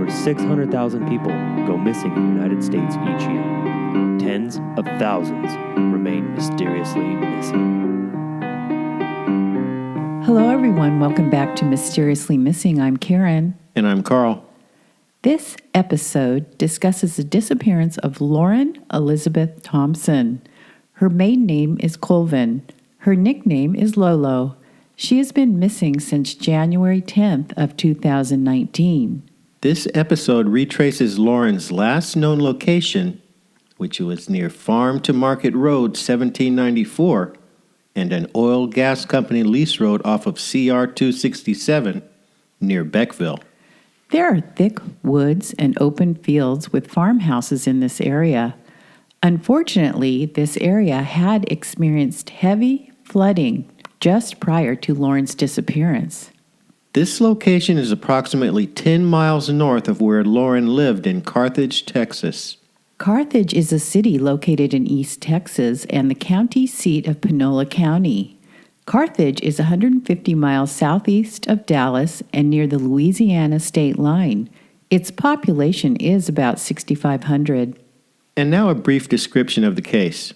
over 600,000 people go missing in the United States each year. Tens of thousands remain mysteriously missing. Hello, everyone. Welcome back to Mysteriously Missing. I'm Karen. And I'm Carl. This episode discusses the disappearance of Lauren Elizabeth Thompson. Her maiden name is Colvin. Her nickname is Lolo. She has been missing since January 10th of 2019. This episode retraces Lauren's last known location, which was near Farm to Market Road, 1794, and an oil gas company lease road off of CR 267 near Beckville. There are thick woods and open fields with farmhouses in this area. Unfortunately, this area had experienced heavy flooding just prior to Lauren's disappearance. This location is approximately 10 miles north of where Lauren lived in Carthage, Texas. Carthage is a city located in East Texas and the county seat of Panola County. Carthage is 150 miles southeast of Dallas and near the Louisiana state line. Its population is about 6,500. And now a brief description of the case.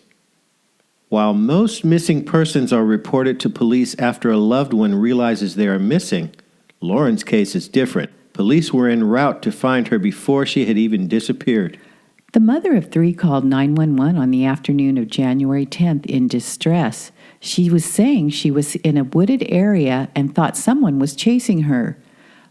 While most missing persons are reported to police after a loved one realizes they are missing, Lauren's case is different. Police were en route to find her before she had even disappeared. The mother of three called 911 on the afternoon of January 10th in distress. She was saying she was in a wooded area and thought someone was chasing her.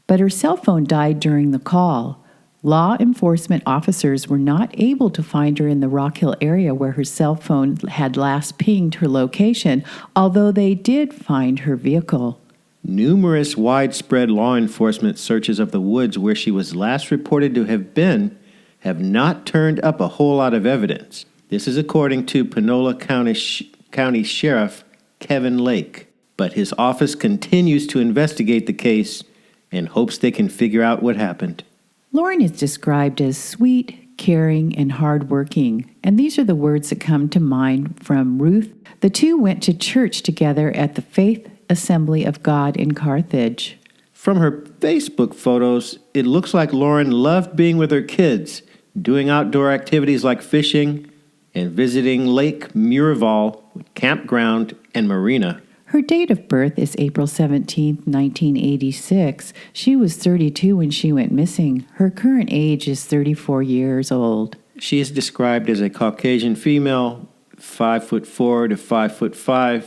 But her cell phone died during the call. Law enforcement officers were not able to find her in the Rock Hill area where her cell phone had last pinged her location, although they did find her vehicle. Numerous widespread law enforcement searches of the woods where she was last reported to have been have not turned up a whole lot of evidence. This is according to Panola County Sheriff Kevin Lake. But his office continues to investigate the case and hopes they can figure out what happened. Lauren is described as sweet, caring, and hardworking, and these are the words that come to mind from Ruth. The two went to church together at the Faith Assembly of God in Carthage. From her Facebook photos, it looks like Lauren loved being with her kids, doing outdoor activities like fishing and visiting Lake Miraval, campground, and marina. Her date of birth is April 17, 1986. She was 32 when she went missing. Her current age is 34 years old. She is described as a Caucasian female, 5'4" to 5'5",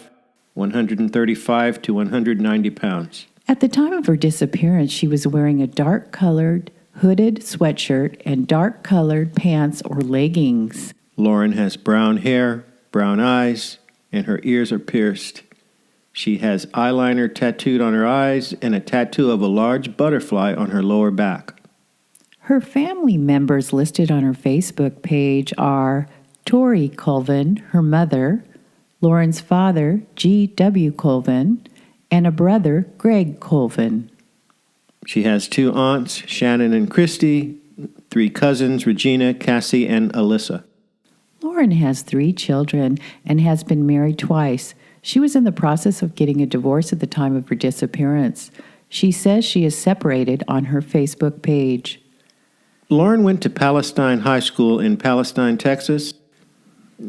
135 to 190 pounds. At the time of her disappearance, she was wearing a dark-colored, hooded sweatshirt and dark-colored pants or leggings. Lauren has brown hair, brown eyes, and her ears are pierced. She has eyeliner tattooed on her eyes and a tattoo of a large butterfly on her lower back. Her family members listed on her Facebook page are Tori Colvin, her mother, Lauren's father, G.W. Colvin, and a brother, Greg Colvin. She has two aunts, Shannon and Christy, three cousins, Regina, Cassie, and Alyssa. Lauren has three children and has been married twice. She was in the process of getting a divorce at the time of her disappearance. She says she is separated on her Facebook page. Lauren went to Palestine High School in Palestine, Texas.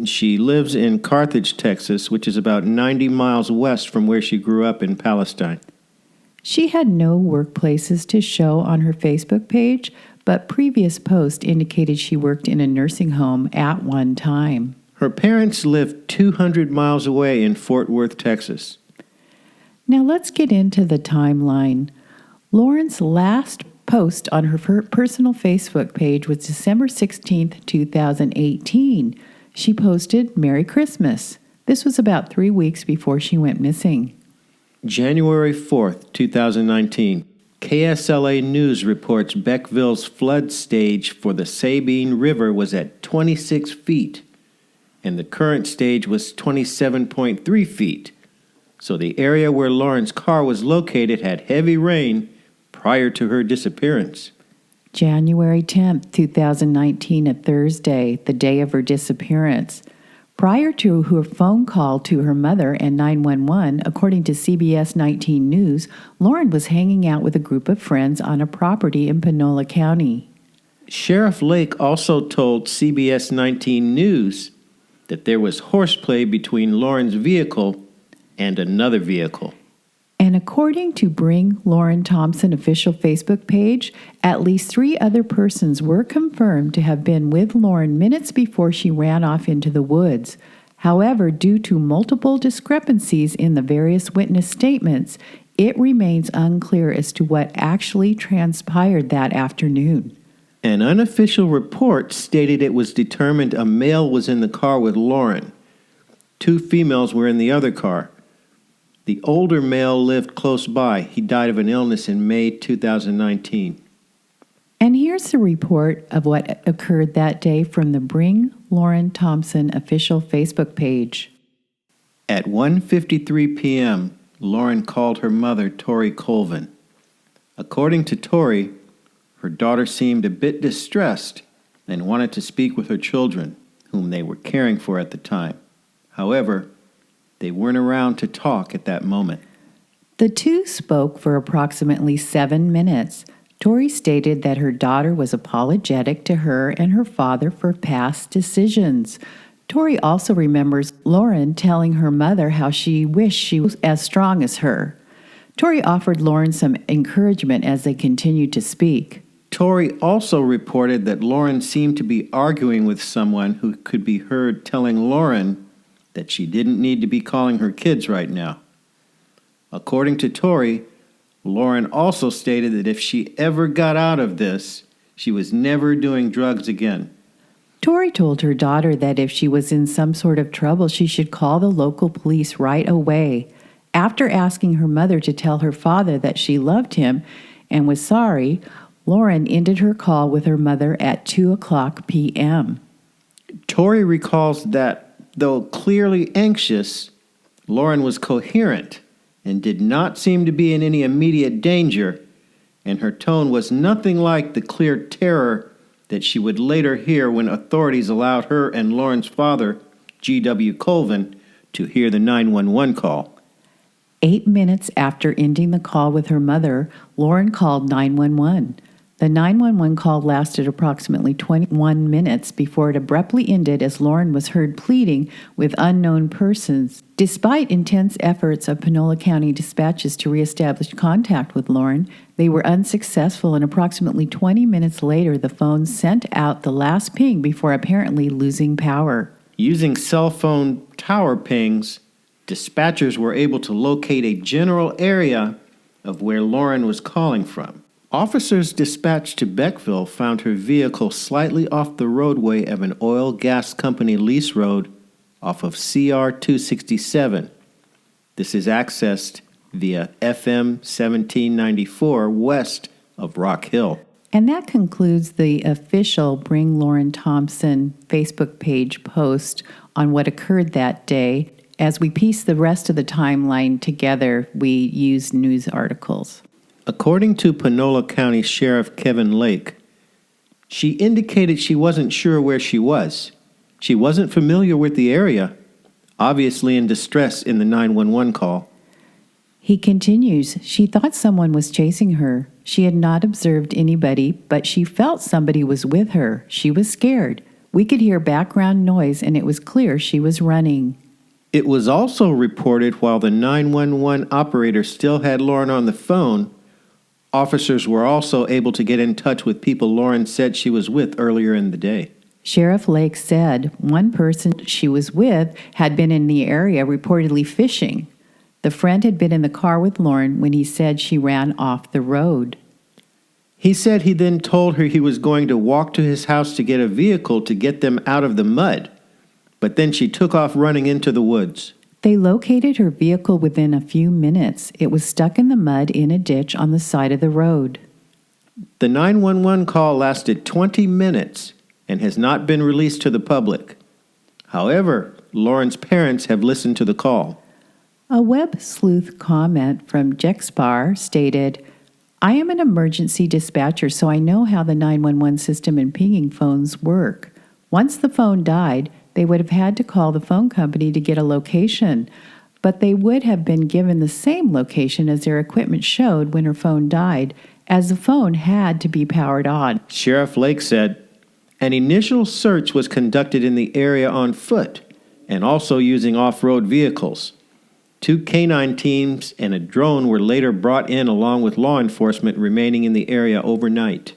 She lives in Carthage, Texas, which is about 90 miles west from where she grew up in Palestine. She had no workplaces to show on her Facebook page, but previous posts indicated she worked in a nursing home at one time. Her parents lived 200 miles away in Fort Worth, Texas. Now let's get into the timeline. Lauren's last post on her personal Facebook page was December 16th, 2018. She posted, "Merry Christmas." This was about 3 weeks before she went missing. January 4th, 2019. KSLA News reports Beckville's flood stage for the Sabine River was at 26 feet. And the current stage was 27.3 feet. So the area where Lauren's car was located had heavy rain prior to her disappearance. January 10th, 2019, a Thursday, the day of her disappearance. Prior to her phone call to her mother and 911, according to CBS 19 News, Lauren was hanging out with a group of friends on a property in Panola County. Sheriff Lake also told CBS 19 News that there was horseplay between Lauren's vehicle and another vehicle. And according to Bring Lauren Thompson official Facebook page, at least 3 other persons were confirmed to have been with Lauren minutes before she ran off into the woods. However, due to multiple discrepancies in the various witness statements, it remains unclear as to what actually transpired that afternoon. An unofficial report stated it was determined a male was in the car with Lauren. 2 females were in the other car. The older male lived close by. He died of an illness in May 2019. And here's the report of what occurred that day from the Bring Lauren Thompson official Facebook page. At 1:53 p.m., Lauren called her mother, Tori Colvin. According to Tori, her daughter seemed a bit distressed and wanted to speak with her children, whom they were caring for at the time. However, they weren't around to talk at that moment. The 2 spoke for approximately 7 minutes. Tori stated that her daughter was apologetic to her and her father for past decisions. Tori also remembers Lauren telling her mother how she wished she was as strong as her. Tori offered Lauren some encouragement as they continued to speak. Tori also reported that Lauren seemed to be arguing with someone who could be heard telling Lauren that she didn't need to be calling her kids right now. According to Tori, Lauren also stated that if she ever got out of this, she was never doing drugs again. Tori told her daughter that if she was in some sort of trouble, she should call the local police right away. After asking her mother to tell her father that she loved him and was sorry, Lauren ended her call with her mother at 2:00 p.m. Tori recalls that, though clearly anxious, Lauren was coherent and did not seem to be in any immediate danger, and her tone was nothing like the clear terror that she would later hear when authorities allowed her and Lauren's father, G.W. Colvin, to hear the 911 call. 8 minutes after ending the call with her mother, Lauren called 911. The 911 call lasted approximately 21 minutes before it abruptly ended as Lauren was heard pleading with unknown persons. Despite intense efforts of Panola County dispatches to reestablish contact with Lauren, they were unsuccessful, and approximately 20 minutes later, the phone sent out the last ping before apparently losing power. Using cell phone tower pings, dispatchers were able to locate a general area of where Lauren was calling from. Officers dispatched to Beckville found her vehicle slightly off the roadway of an oil gas company lease road off of CR 267. This is accessed via FM 1794 west of Rock Hill. And that concludes the official Bring Lauren Thompson Facebook page post on what occurred that day. As we piece the rest of the timeline together, we use news articles. According to Panola County Sheriff Kevin Lake, she indicated she wasn't sure where she was. She wasn't familiar with the area, obviously in distress in the 911 call. He continues, she thought someone was chasing her. She had not observed anybody, but she felt somebody was with her. She was scared. We could hear background noise, and it was clear she was running. It was also reported while the 911 operator still had Lauren on the phone, officers were also able to get in touch with people Lauren said she was with earlier in the day. Sheriff Lake said one person she was with had been in the area reportedly fishing. The friend had been in the car with Lauren when he said she ran off the road. He said he then told her he was going to walk to his house to get a vehicle to get them out of the mud, but then she took off running into the woods. They located her vehicle within a few minutes. It was stuck in the mud in a ditch on the side of the road. The 911 call lasted 20 minutes and has not been released to the public. However, Lauren's parents have listened to the call. A web sleuth comment from Jexpar stated, I am an emergency dispatcher, so I know how the 911 system and pinging phones work. Once the phone died, They would have had to call the phone company to get a location, but they would have been given the same location as their equipment showed when her phone died, as the phone had to be powered on. Sheriff Lake said, an initial search was conducted in the area on foot and also using off-road vehicles. 2 canine teams and a drone were later brought in along with law enforcement remaining in the area overnight.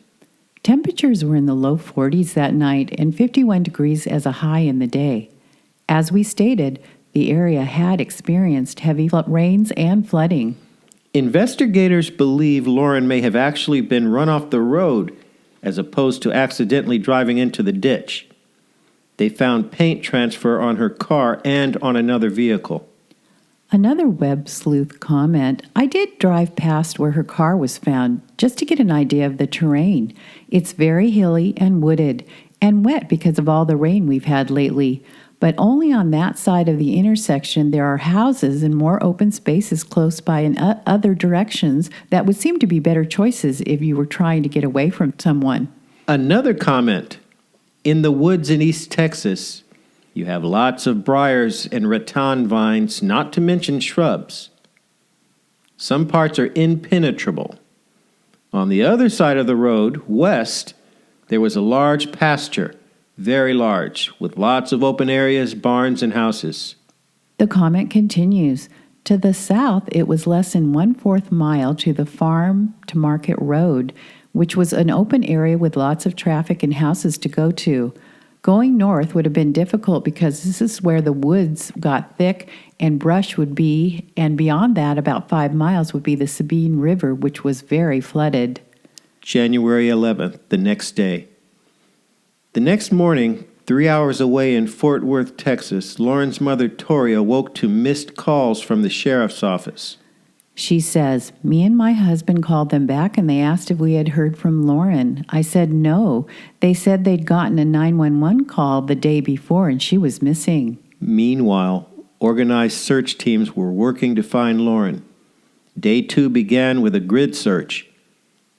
Temperatures were in the low 40s that night and 51 degrees as a high in the day. As we stated, the area had experienced heavy rains and flooding. Investigators believe Lauren may have actually been run off the road as opposed to accidentally driving into the ditch. They found paint transfer on her car and on another vehicle. Another web sleuth comment, I did drive past where her car was found just to get an idea of the terrain. It's very hilly and wooded and wet because of all the rain we've had lately. But only on that side of the intersection there are houses and more open spaces close by in other directions that would seem to be better choices if you were trying to get away from someone. Another comment, in the woods in East Texas, you have lots of briars and rattan vines, not to mention shrubs. Some parts are impenetrable. On the other side of the road, west, there was a large pasture, very large, with lots of open areas, barns, and houses. The comment continues. To the south, it was less than 1/4 mile to the farm to market road, which was an open area with lots of traffic and houses to go to. Going north would have been difficult because this is where the woods got thick and brush would be, and beyond that, about 5 miles would be the Sabine River, which was very flooded. January 11th, the next day. The next morning, 3 hours away in Fort Worth, Texas, Lauren's mother, Tori, awoke to missed calls from the sheriff's office. She says, me and my husband called them back and they asked if we had heard from Lauren. I said no. They said they'd gotten a 911 call the day before and she was missing. Meanwhile, organized search teams were working to find Lauren. Day 2 began with a grid search.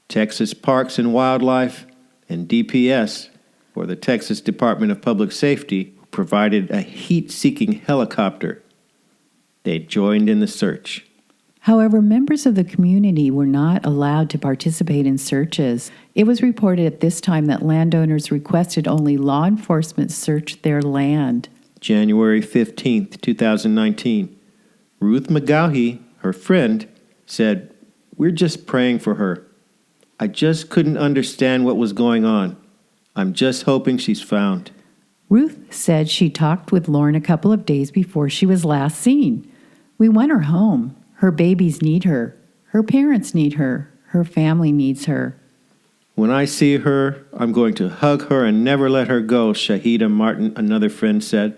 Texas Parks and Wildlife and DPS, or the Texas Department of Public Safety, provided a heat-seeking helicopter. They joined in the search. However, members of the community were not allowed to participate in searches. It was reported at this time that landowners requested only law enforcement search their land. January 15th, 2019. Ruth McGaughey, her friend, said, "We're just praying for her. I just couldn't understand what was going on. I'm just hoping she's found." Ruth said she talked with Lauren a couple of days before she was last seen. We want her home. Her babies need her. Her parents need her. Her family needs her. "When I see her, I'm going to hug her and never let her go," Shahida Martin, another friend, said.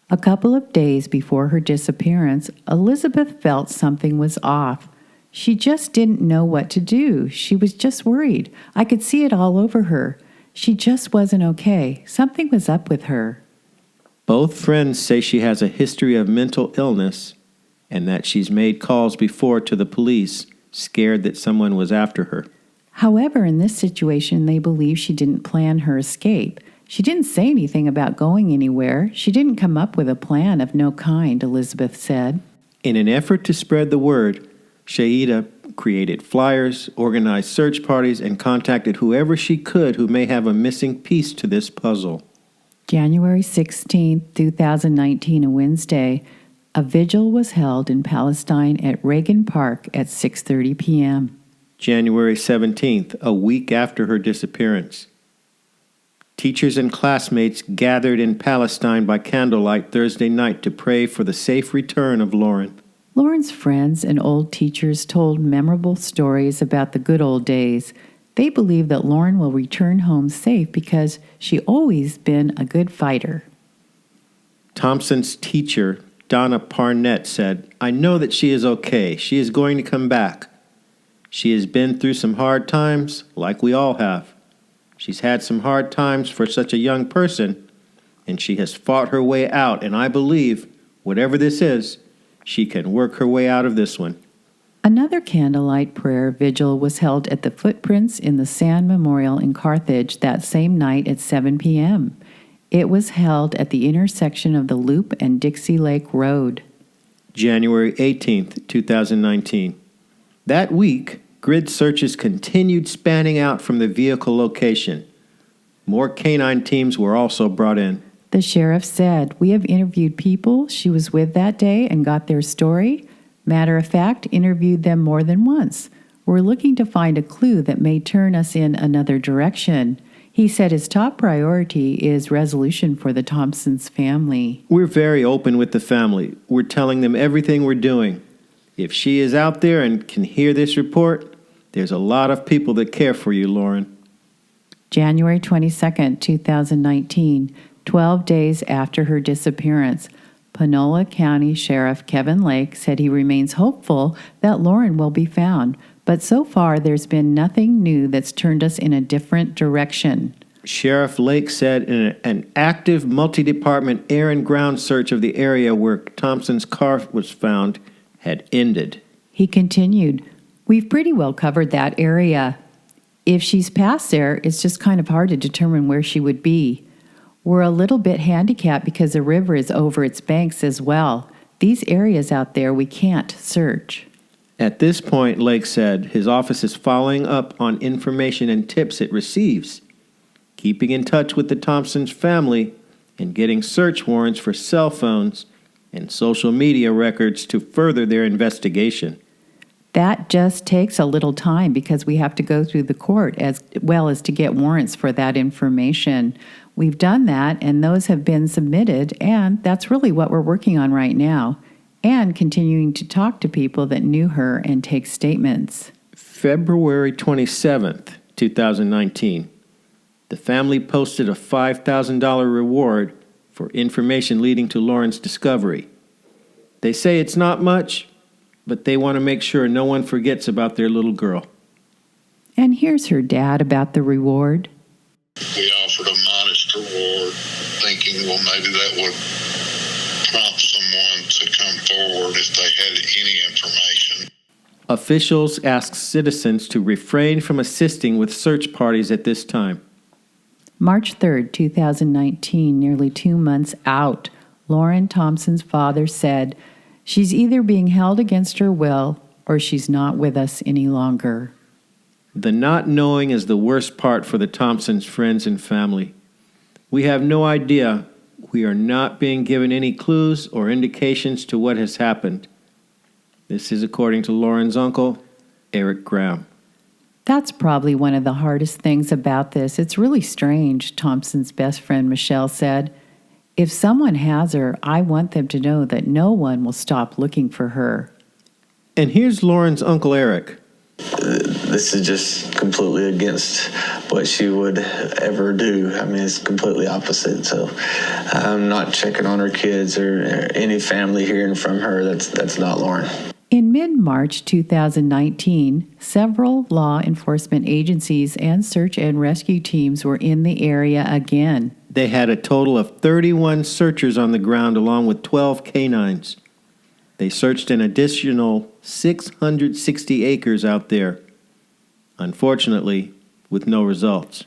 A couple of days before her disappearance, Elizabeth felt something was off. She just didn't know what to do. She was just worried. I could see it all over her. She just wasn't okay. Something was up with her. Both friends say she has a history of mental illness and that she's made calls before to the police, scared that someone was after her. However, in this situation, they believe she didn't plan her escape. She didn't say anything about going anywhere. She didn't come up with a plan of no kind, Elizabeth said. In an effort to spread the word, Shahida created flyers, organized search parties, and contacted whoever she could who may have a missing piece to this puzzle. January 16, 2019, a Wednesday, a vigil was held in Palestine at Reagan Park at 6:30 p.m. January 17th, a week after her disappearance. Teachers and classmates gathered in Palestine by candlelight Thursday night to pray for the safe return of Lauren. Lauren's friends and old teachers told memorable stories about the good old days. They believe that Lauren will return home safe because she always been a good fighter. Thompson's teacher, Donna Parnett, said, "I know that she is okay. She is going to come back. She has been through some hard times, like we all have. She's had some hard times for such a young person, and she has fought her way out, and I believe, whatever this is, she can work her way out of this one." Another candlelight prayer vigil was held at the Footprints in the Sand Memorial in Carthage that same night at 7 p.m. It was held at the intersection of the Loop and Dixie Lake Road. January 18th, 2019. That week, grid searches continued spanning out from the vehicle location. More canine teams were also brought in. The sheriff said, "We have interviewed people she was with that day and got their story. Matter of fact, interviewed them more than once. We're looking to find a clue that may turn us in another direction." He said his top priority is resolution for the Thompsons family. We're very open with the family. We're telling them everything we're doing. If she is out there and can hear this report, there's a lot of people that care for you, Lauren. January 22nd, 2019, 12 days after her disappearance, Panola County Sheriff Kevin Lake said he remains hopeful that Lauren will be found, but so far there's been nothing new that's turned us in a different direction. Sheriff Lake said an active multi-department air and ground search of the area where Thompson's car was found had ended. He continued, "We've pretty well covered that area. If she's past there, it's just kind of hard to determine where she would be. We're a little bit handicapped because the river is over its banks as well. These areas out there we can't search." At this point, Lake said, his office is following up on information and tips it receives, keeping in touch with the Thompsons family, and getting search warrants for cell phones and social media records to further their investigation. That just takes a little time because we have to go through the court as well as to get warrants for that information. We've done that, and those have been submitted, and that's really what we're working on right now, and continuing to talk to people that knew her and take statements. February 27th, 2019. The family posted a $5,000 reward for information leading to Lauren's discovery. They say it's not much, but they want to make sure no one forgets about their little girl. And here's her dad about the reward. We offered a modest reward, thinking, well, maybe that would prompt someone to come forward if they had any information. Officials asked citizens to refrain from assisting with search parties at this time. March 3rd, 2019, nearly 2 months out, Lauren Thompson's father said, "She's either being held against her will or she's not with us any longer." The not knowing is the worst part for the Thompsons' friends and family. We have no idea. We are not being given any clues or indications to what has happened. This is according to Lauren's uncle, Eric Graham. That's probably one of the hardest things about this. It's really strange, Thompson's best friend Michelle said. "If someone has her, I want them to know that no one will stop looking for her." And here's Lauren's uncle Eric. This is just completely against what she would ever do. I mean, it's completely opposite. So I'm not checking on her kids or any family hearing from her. That's not Lauren. In mid-March 2019, several law enforcement agencies and search and rescue teams were in the area again. They had a total of 31 searchers on the ground along with 12 canines. They searched an additional 660 acres out there, unfortunately, with no results.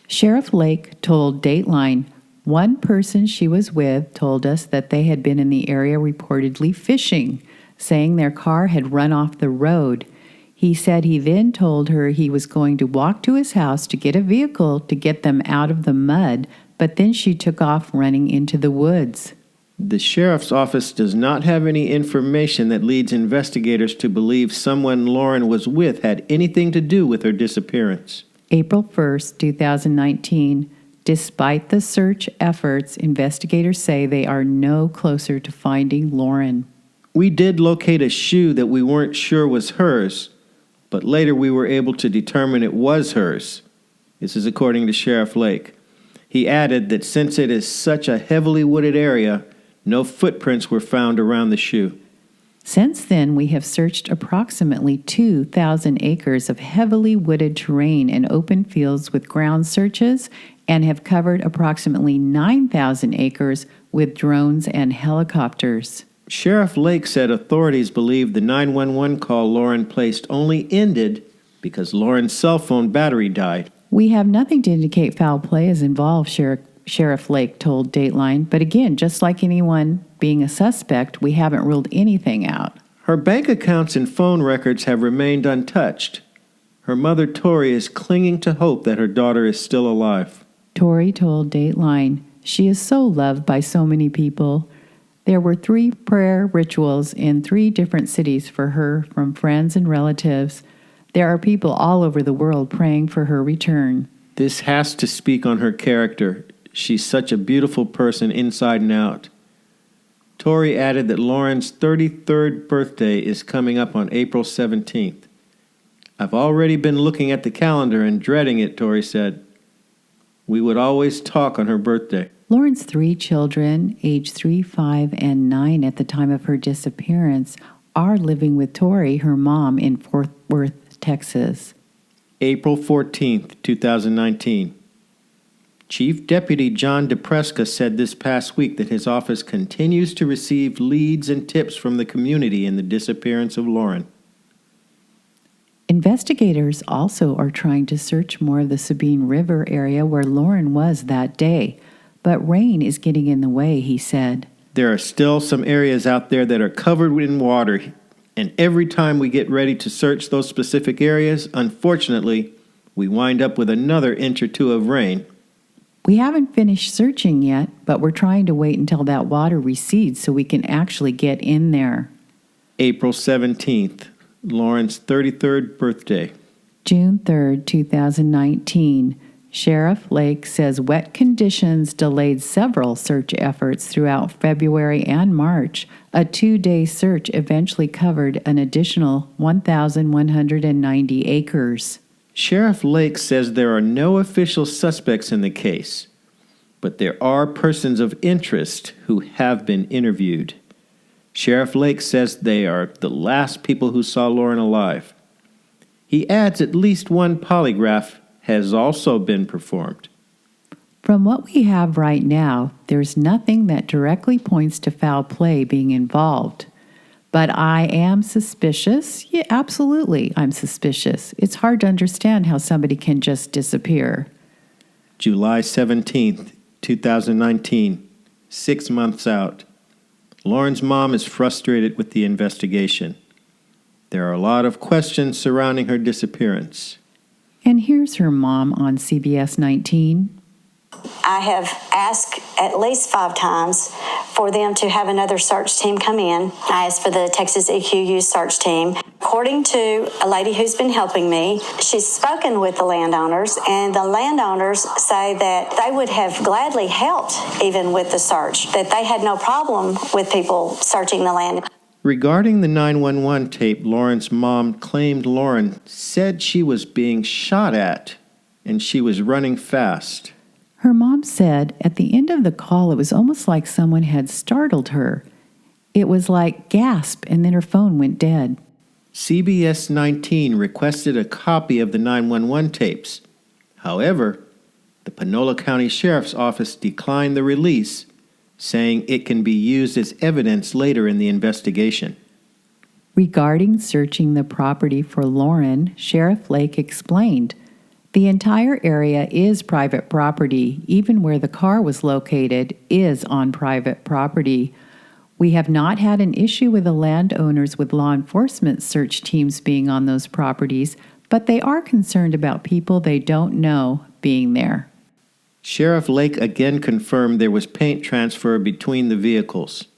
Sheriff Lake told Dateline, "One person she was with told us that they had been in the area reportedly fishing, saying their car had run off the road. He said he then told her he was going to walk to his house to get a vehicle to get them out of the mud, but then she took off running into the woods." The sheriff's office does not have any information that leads investigators to believe someone Lauren was with had anything to do with her disappearance. April 1st, 2019, despite the search efforts, investigators say they are no closer to finding Lauren. We did locate a shoe that we weren't sure was hers, but later we were able to determine it was hers. This is according to Sheriff Lake. He added that since it is such a heavily wooded area, no footprints were found around the shoe. Since then, we have searched approximately 2,000 acres of heavily wooded terrain and open fields with ground searches and have covered approximately 9,000 acres with drones and helicopters. Sheriff Lake said authorities believe the 911 call Lauren placed only ended because Lauren's cell phone battery died. We have nothing to indicate foul play is involved, Sheriff Sheriff Lake told Dateline. But again, just like anyone being a suspect, we haven't ruled anything out. Her bank accounts and phone records have remained untouched. Her mother, Tori, is clinging to hope that her daughter is still alive. Tori told Dateline, she is so loved by so many people. There were 3 prayer rituals in 3 different cities for her from friends and relatives. There are people all over the world praying for her return. This has to speak on her character. She's such a beautiful person inside and out. Tori added that Lauren's 33rd birthday is coming up on April 17th. I've already been looking at the calendar and dreading it, Tori said. We would always talk on her birthday. Lauren's 3 children, age 3, 5, and 9 at the time of her disappearance, are living with Tori, her mom, in Fort Worth, Texas. April 14th, 2019. Chief Deputy John DePresca said this past week that his office continues to receive leads and tips from the community in the disappearance of Lauren. Investigators also are trying to search more of the Sabine River area where Lauren was that day, but rain is getting in the way, he said. There are still some areas out there that are covered in water, and every time we get ready to search those specific areas, unfortunately, we wind up with another inch or 2 of rain. We haven't finished searching yet, but we're trying to wait until that water recedes so we can actually get in there. April 17th, Lauren's 33rd birthday. June 3rd, 2019. Sheriff Lake says wet conditions delayed several search efforts throughout February and March. A 2-day search eventually covered an additional 1,190 acres. Sheriff Lake says there are no official suspects in the case, but there are persons of interest who have been interviewed. Sheriff Lake says they are the last people who saw Lauren alive. He adds at least 1 polygraph has also been performed. From what we have right now, there's nothing that directly points to foul play being involved. But I am suspicious. Yeah, absolutely, I'm suspicious. It's hard to understand how somebody can just disappear. July 17th, 2019, 6 months out. Lauren's mom is frustrated with the investigation. There are a lot of questions surrounding her disappearance. And here's her mom on CBS 19. I have asked at least 5 times for them to have another search team come in. I asked for the Texas EQU search team. According to a lady who's been helping me, she's spoken with the landowners, and the landowners say that they would have gladly helped even with the search, that they had no problem with people searching the land. Regarding the 911 tape, Lauren's mom claimed Lauren said she was being shot at and she was running fast. Her mom said at the end of the call it was almost like someone had startled her. It was like gasp, and then her phone went dead. CBS 19 requested a copy of the 911 tapes. However, the Panola County Sheriff's Office declined the release, saying it can be used as evidence later in the investigation. Regarding searching the property for Lauren, Sheriff Lake explained, the entire area is private property. Even where the car was located is on private property. We have not had an issue with the landowners with law enforcement search teams being on those properties, but they are concerned about people they don't know being there. Sheriff Lake again confirmed there was paint transfer between the vehicles.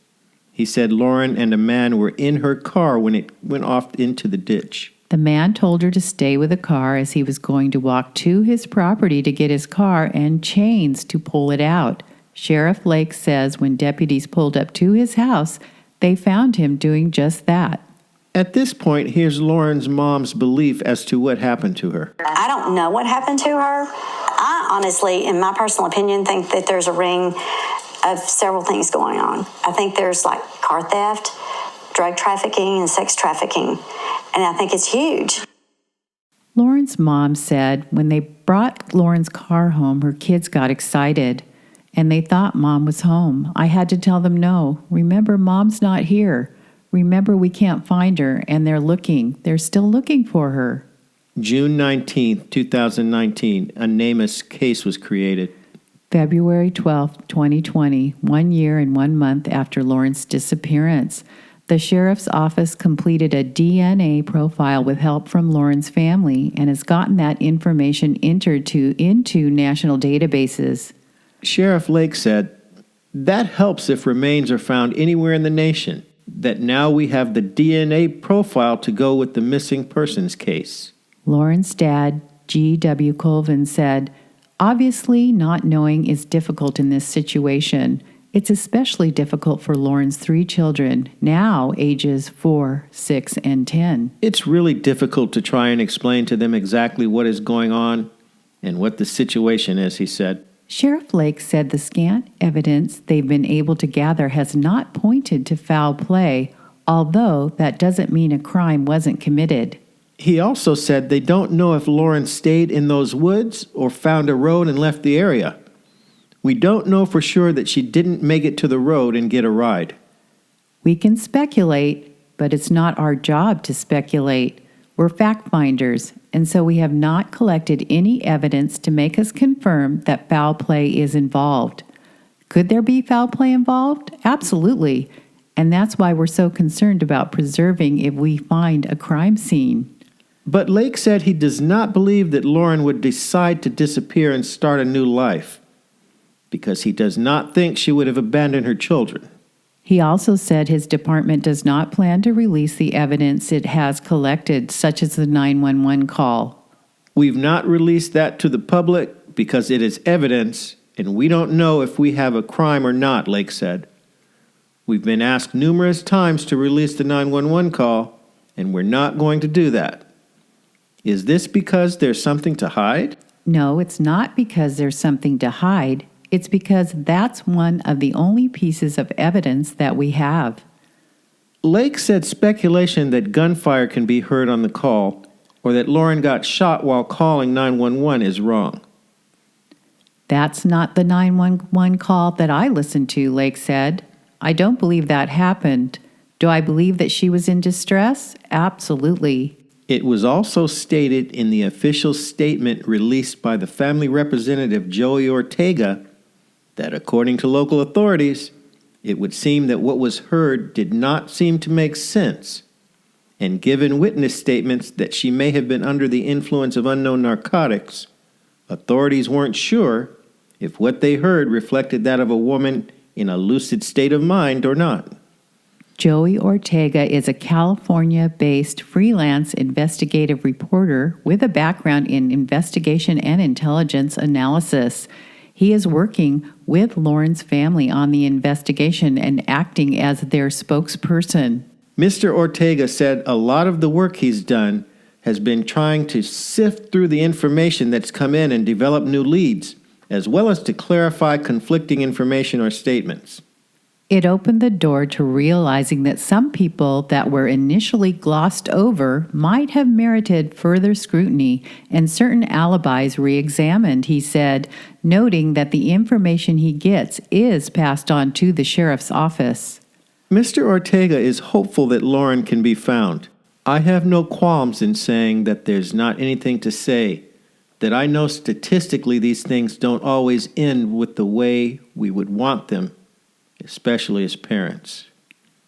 He said Lauren and a man were in her car when it went off into the ditch. The man told her to stay with the car as he was going to walk to his property to get his car and chains to pull it out. Sheriff Lake says when deputies pulled up to his house, they found him doing just that. At this point, here's Lauren's mom's belief as to what happened to her. I don't know what happened to her. I honestly, in my personal opinion, think that there's a ring of several things going on. I think there's like car theft, drug trafficking, and sex trafficking. And I think it's huge. Lauren's mom said when they brought Lauren's car home, her kids got excited and they thought Mom was home. I had to tell them no. Remember, Mom's not here. Remember, we can't find her, and they're looking. They're still looking for her. June 19th, 2019, a NamUs case was created. February 12, 2020, 1 year and 1 month after Lauren's disappearance, the sheriff's office completed a DNA profile with help from Lauren's family and has gotten that information entered into national databases. Sheriff Lake said, "That helps if remains are found anywhere in the nation, that now we have the DNA profile to go with the missing persons case." Lauren's dad, G.W. Colvin, said, "Obviously, not knowing is difficult in this situation. It's especially difficult for Lauren's 3 children, now ages 4, 6, and 10. It's really difficult to try and explain to them exactly what is going on and what the situation is," he said. Sheriff Lake said the scant evidence they've been able to gather has not pointed to foul play, although that doesn't mean a crime wasn't committed. He also said they don't know if Lauren stayed in those woods or found a road and left the area. "We don't know for sure that she didn't make it to the road and get a ride." We can speculate, but it's not our job to speculate. We're fact finders, and so we have not collected any evidence to make us confirm that foul play is involved. Could there be foul play involved? Absolutely. And that's why we're so concerned about preserving if we find a crime scene. But Lake said he does not believe that Lauren would decide to disappear and start a new life, because he does not think she would have abandoned her children. He also said his department does not plan to release the evidence it has collected, such as the 911 call. "We've not released that to the public because it is evidence, and we don't know if we have a crime or not," Lake said. "We've been asked numerous times to release the 911 call, and we're not going to do that. Is this because there's something to hide?" No, it's not because there's something to hide. It's because that's one of the only pieces of evidence that we have. Lake said speculation that gunfire can be heard on the call or that Lauren got shot while calling 911 is wrong. That's not the 911 call that I listened to, Lake said. I don't believe that happened. Do I believe that she was in distress? Absolutely. It was also stated in the official statement released by the family representative Joey Ortega that according to local authorities, it would seem that what was heard did not seem to make sense. And given witness statements that she may have been under the influence of unknown narcotics, authorities weren't sure if what they heard reflected that of a woman in a lucid state of mind or not. Joey Ortega is a California-based freelance investigative reporter with a background in investigation and intelligence analysis. He is working with Lauren's family on the investigation and acting as their spokesperson. Mr. Ortega said a lot of the work he's done has been trying to sift through the information that's come in and develop new leads, as well as to clarify conflicting information or statements. It opened the door to realizing that some people that were initially glossed over might have merited further scrutiny and certain alibis re-examined, he said, noting that the information he gets is passed on to the sheriff's office. Mr. Ortega is hopeful that Lauren can be found. "I have no qualms in saying that there's not anything to say, that I know statistically these things don't always end with the way we would want them, especially as parents."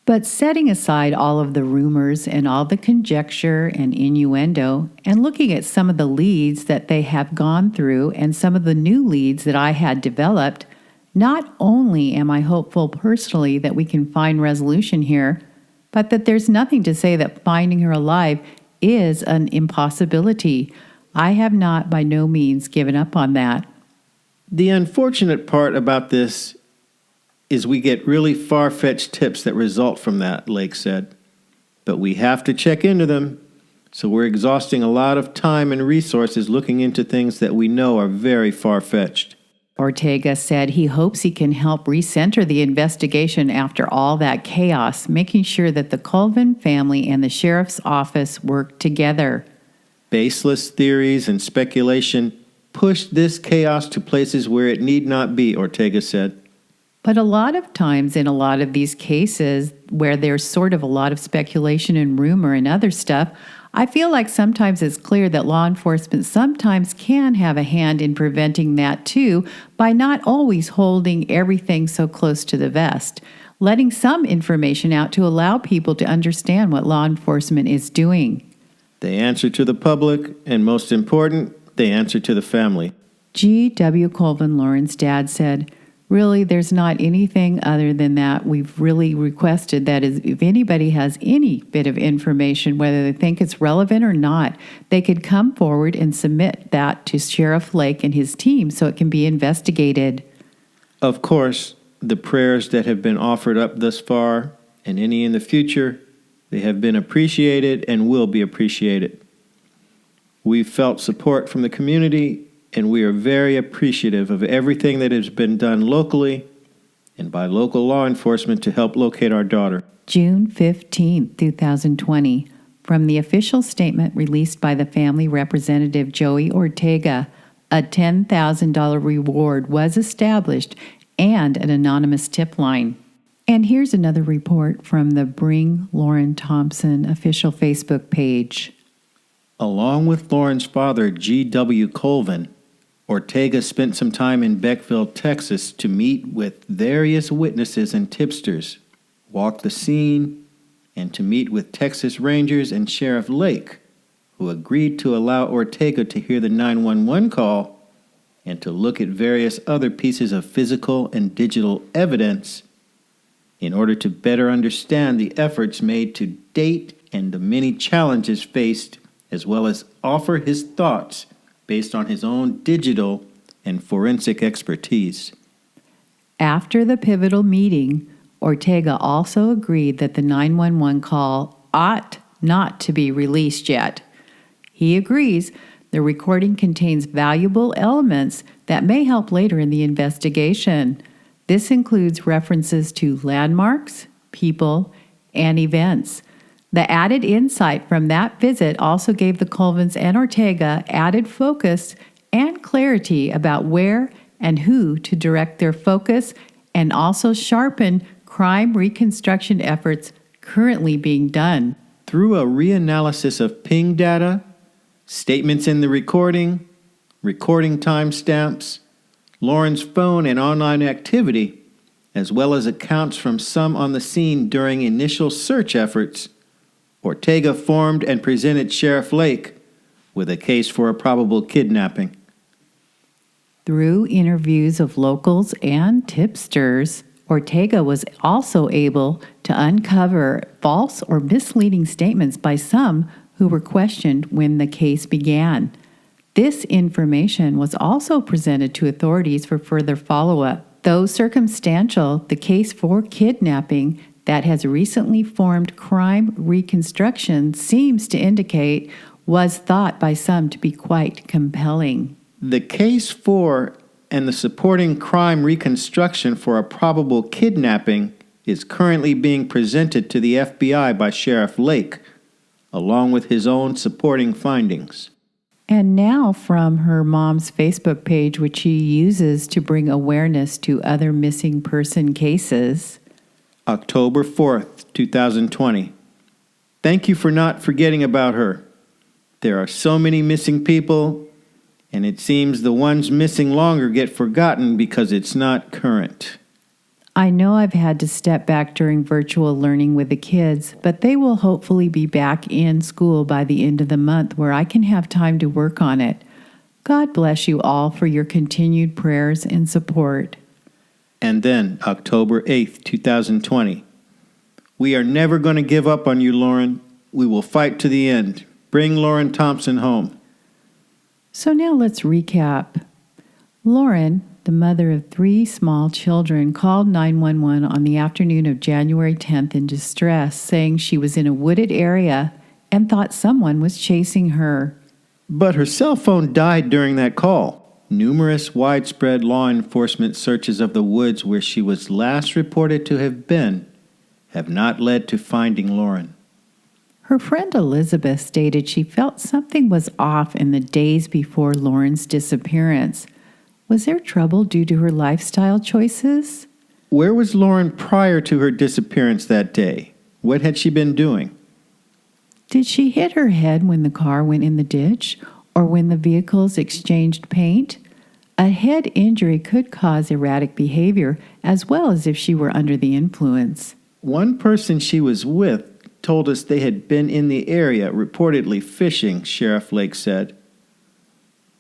But setting aside all of the rumors and all the conjecture and innuendo, and looking at some of the leads that they have gone through and some of the new leads that I had developed, not only am I hopeful personally that we can find resolution here, but that there's nothing to say that finding her alive is an impossibility. I have not by no means given up on that. The unfortunate part about this is we get really far-fetched tips that result from that, Lake said. But we have to check into them, so we're exhausting a lot of time and resources looking into things that we know are very far-fetched. Ortega said he hopes he can help recenter the investigation after all that chaos, making sure that the Colvin family and the sheriff's office work together. Baseless theories and speculation push this chaos to places where it need not be, Ortega said. But a lot of times in a lot of these cases where there's sort of a lot of speculation and rumor and other stuff, I feel like sometimes it's clear that law enforcement sometimes can have a hand in preventing that too by not always holding everything so close to the vest, letting some information out to allow people to understand what law enforcement is doing. They answer to the public, and most important, they answer to the family. G.W. Colvin, Lauren's dad, said, "Really, there's not anything other than that. We've really requested that is, if anybody has any bit of information, whether they think it's relevant or not, they could come forward and submit that to Sheriff Lake and his team so it can be investigated." Of course, the prayers that have been offered up thus far, and any in the future, they have been appreciated and will be appreciated. We've felt support from the community, and we are very appreciative of everything that has been done locally and by local law enforcement to help locate our daughter. June 15, 2020. From the official statement released by the family representative Joey Ortega, a $10,000 reward was established and an anonymous tip line. And here's another report from the Bring Lauren Thompson official Facebook page. Along with Lauren's father, G.W. Colvin, Ortega spent some time in Beckville, Texas to meet with various witnesses and tipsters, walk the scene, and to meet with Texas Rangers and Sheriff Lake, who agreed to allow Ortega to hear the 911 call and to look at various other pieces of physical and digital evidence in order to better understand the efforts made to date and the many challenges faced, as well as offer his thoughts based on his own digital and forensic expertise. After the pivotal meeting, Ortega also agreed that the 911 call ought not to be released yet. He agrees the recording contains valuable elements that may help later in the investigation. This includes references to landmarks, people, and events. The added insight from that visit also gave the Colvins and Ortega added focus and clarity about where and who to direct their focus, and also sharpen crime reconstruction efforts currently being done. Through a reanalysis of ping data, statements in the recording timestamps, Lauren's phone and online activity, as well as accounts from some on the scene during initial search efforts, Ortega formed and presented Sheriff Lake with a case for a probable kidnapping. Through interviews of locals and tipsters, Ortega was also able to uncover false or misleading statements by some who were questioned when the case began. This information was also presented to authorities for further follow-up. Though circumstantial, the case for kidnapping that has recently formed crime reconstruction seems to indicate was thought by some to be quite compelling. The case for and the supporting crime reconstruction for a probable kidnapping is currently being presented to the FBI by Sheriff Lake, along with his own supporting findings. And now from her mom's Facebook page, which she uses to bring awareness to other missing person cases. October 4th, 2020. Thank you for not forgetting about her. There are so many missing people, and it seems the ones missing longer get forgotten because it's not current. I know I've had to step back during virtual learning with the kids, but they will hopefully be back in school by the end of the month where I can have time to work on it. God bless you all for your continued prayers and support. And then, October 8th, 2020. We are never going to give up on you, Lauren. We will fight to the end. Bring Lauren Thompson home. So now let's recap. Lauren, the mother of 3 small children, called 911 on the afternoon of January 10th in distress, saying she was in a wooded area and thought someone was chasing her. But her cell phone died during that call. Numerous widespread law enforcement searches of the woods where she was last reported to have been have not led to finding Lauren. Her friend Elizabeth stated she felt something was off in the days before Lauren's disappearance. Was there trouble due to her lifestyle choices? Where was Lauren prior to her disappearance that day? What had she been doing? Did she hit her head when the car went in the ditch or when the vehicles exchanged paint? A head injury could cause erratic behavior as well as if she were under the influence. One person she was with told us they had been in the area reportedly fishing, Sheriff Lake said.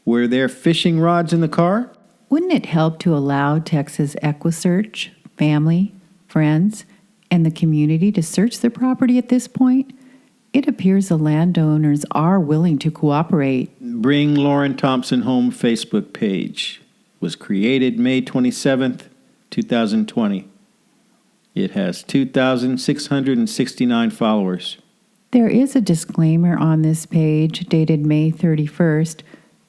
Were there fishing rods in the car? Wouldn't it help to allow Texas EquiSearch, family, friends, and the community to search the property at this point? It appears the landowners are willing to cooperate. Bring Lauren Thompson Home Facebook page was created May 27th, 2020. It has 2,669 followers. There is a disclaimer on this page dated May 31st.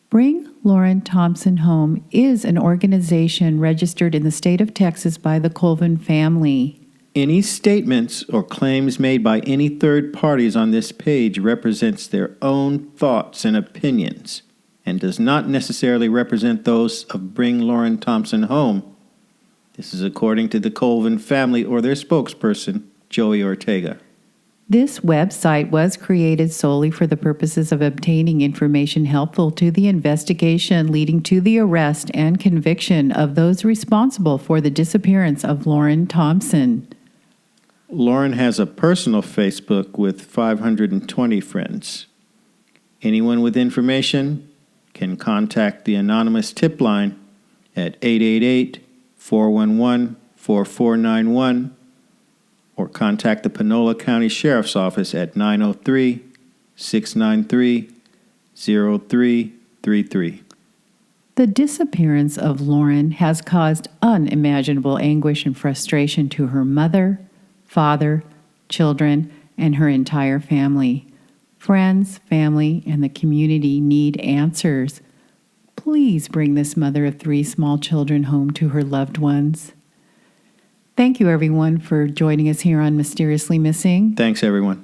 Bring Lauren Thompson Home is an organization registered in the state of Texas by the Colvin family. Any statements or claims made by any third parties on this page represents their own thoughts and opinions and does not necessarily represent those of Bring Lauren Thompson Home. This is according to the Colvin family or their spokesperson, Joey Ortega. This website was created solely for the purposes of obtaining information helpful to the investigation leading to the arrest and conviction of those responsible for the disappearance of Lauren Thompson. Lauren has a personal Facebook with 520 friends. Anyone with information can contact the anonymous tip line at 888-411-4491 or contact the Panola County Sheriff's Office at 903-693-0333. The disappearance of Lauren has caused unimaginable anguish and frustration to her mother, father, children, and her entire family. Friends, family, and the community need answers. Please bring this mother of 3 small children home to her loved ones. Thank you, everyone, for joining us here on Mysteriously Missing. Thanks, everyone.